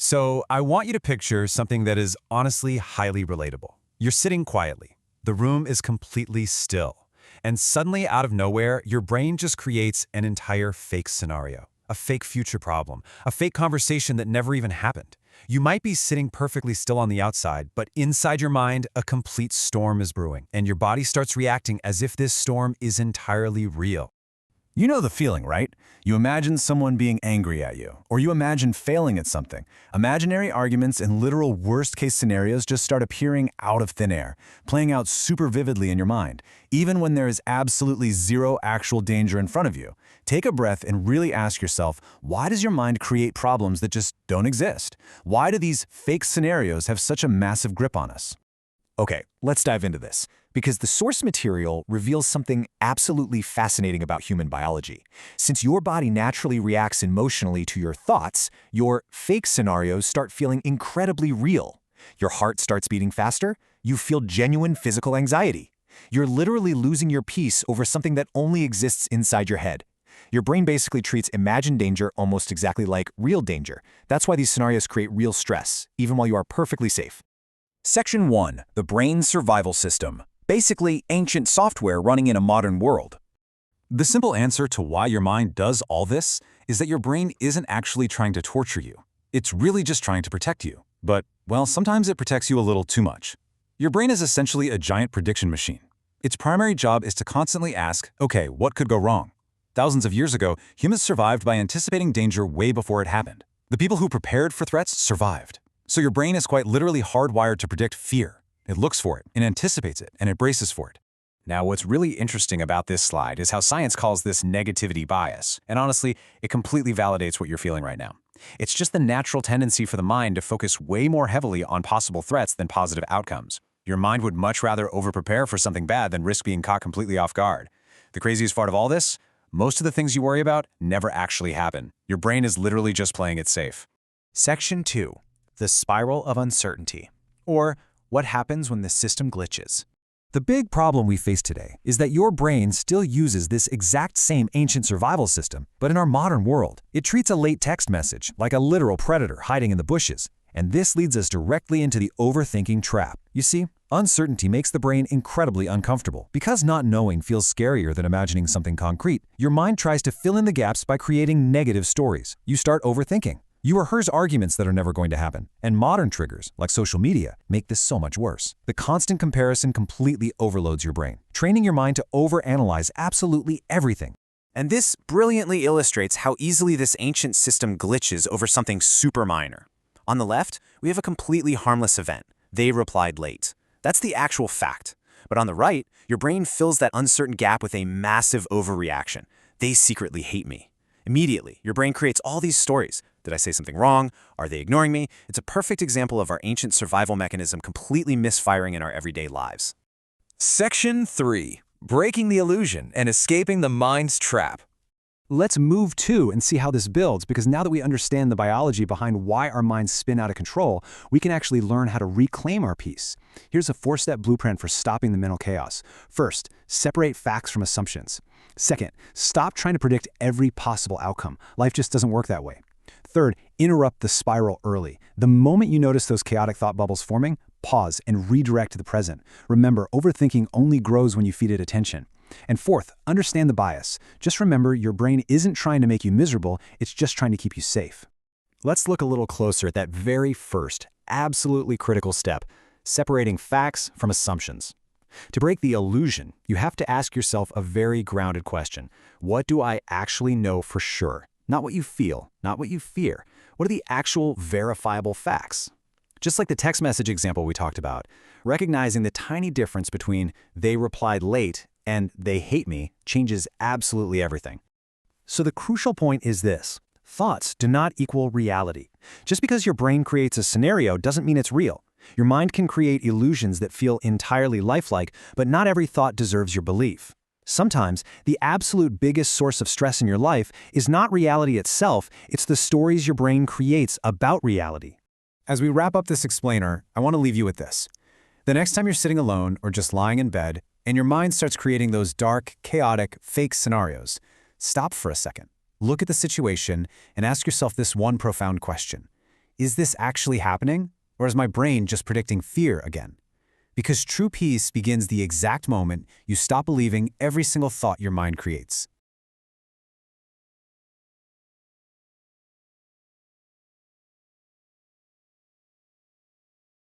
So I want you to picture something that is honestly highly relatable. You're sitting quietly. The room is completely still. And suddenly, out of nowhere, your brain just creates an entire fake scenario, a fake future problem, a fake conversation that never even happened. You might be sitting perfectly still on the outside, but inside your mind, a complete storm is brewing, and your body starts reacting as if this storm is entirely real. You know the feeling, right? You imagine someone being angry at you, or you imagine failing at something. Imaginary arguments and literal worst-case scenarios just start appearing out of thin air, playing out super vividly in your mind, even when there is absolutely zero actual danger in front of you. Take a breath and really ask yourself, why does your mind create problems that just don't exist? Why do these fake scenarios have such a massive grip on us? Okay, let's dive into this, because the source material reveals something absolutely fascinating about human biology. Since your body naturally reacts emotionally to your thoughts, your fake scenarios start feeling incredibly real. Your heart starts beating faster, you feel genuine physical anxiety. You're literally losing your peace over something that only exists inside your head. Your brain basically treats imagined danger almost exactly like real danger. That's why these scenarios create real stress, even while you are perfectly safe. Section 1. The Brain's Survival System. Basically, ancient software running in a modern world. The simple answer to why your mind does all this is that your brain isn't actually trying to torture you. It's really just trying to protect you. But, well, sometimes it protects you a little too much. Your brain is essentially a giant prediction machine. Its primary job is to constantly ask, okay, what could go wrong? Thousands of years ago, humans survived by anticipating danger way before it happened. The people who prepared for threats survived. So your brain is quite literally hardwired to predict fear. It looks for it, it anticipates it, and it braces for it. Now, what's really interesting about this slide is how science calls this negativity bias. And honestly, it completely validates what you're feeling right now. It's just the natural tendency for the mind to focus way more heavily on possible threats than positive outcomes. Your mind would much rather overprepare for something bad than risk being caught completely off guard. The craziest part of all this? Most of the things you worry about never actually happen. Your brain is literally just playing it safe. Section 2. The spiral of uncertainty, or what happens when the system glitches. The big problem we face today is that your brain still uses this exact same ancient survival system, but in our modern world. It treats a late text message like a literal predator hiding in the bushes, and this leads us directly into the overthinking trap. You see, uncertainty makes the brain incredibly uncomfortable. Because not knowing feels scarier than imagining something concrete, your mind tries to fill in the gaps by creating negative stories. You start overthinking. You rehearse arguments that are never going to happen, and modern triggers, like social media, make this so much worse. The constant comparison completely overloads your brain, training your mind to overanalyze absolutely everything. And this brilliantly illustrates how easily this ancient system glitches over something super minor. On the left, we have a completely harmless event. They replied late. That's the actual fact. But on the right, your brain fills that uncertain gap with a massive overreaction. They secretly hate me. Immediately, your brain creates all these stories. Did I say something wrong? Are they ignoring me? It's a perfect example of our ancient survival mechanism completely misfiring in our everyday lives. Section 3. Breaking the illusion and escaping the mind's trap. Let's move to and see how this builds, because now that we understand the biology behind why our minds spin out of control, we can actually learn how to reclaim our peace. Here's a 4-step blueprint for stopping the mental chaos. First, separate facts from assumptions. Second, stop trying to predict every possible outcome. Life just doesn't work that way. Third, interrupt the spiral early. The moment you notice those chaotic thought bubbles forming, pause and redirect to the present. Remember, overthinking only grows when you feed it attention. And fourth, understand the bias. Just remember, your brain isn't trying to make you miserable, it's just trying to keep you safe. Let's look a little closer at that very first, absolutely critical step, separating facts from assumptions. To break the illusion, you have to ask yourself a very grounded question. What do I actually know for sure? Not what you feel, not what you fear. What are the actual verifiable facts? Just like the text message example we talked about, recognizing the tiny difference between "they replied late" and "they hate me" changes absolutely everything. So the crucial point is this: thoughts do not equal reality. Just because your brain creates a scenario doesn't mean it's real. Your mind can create illusions that feel entirely lifelike, but not every thought deserves your belief. Sometimes, the absolute biggest source of stress in your life is not reality itself, it's the stories your brain creates about reality. As we wrap up this explainer, I want to leave you with this. The next time you're sitting alone or just lying in bed, and your mind starts creating those dark, chaotic, fake scenarios, stop for a second. Look at the situation and ask yourself this one profound question. is this actually happening? Or is my brain just predicting fear again? Because true peace begins the exact moment you stop believing every single thought your mind creates.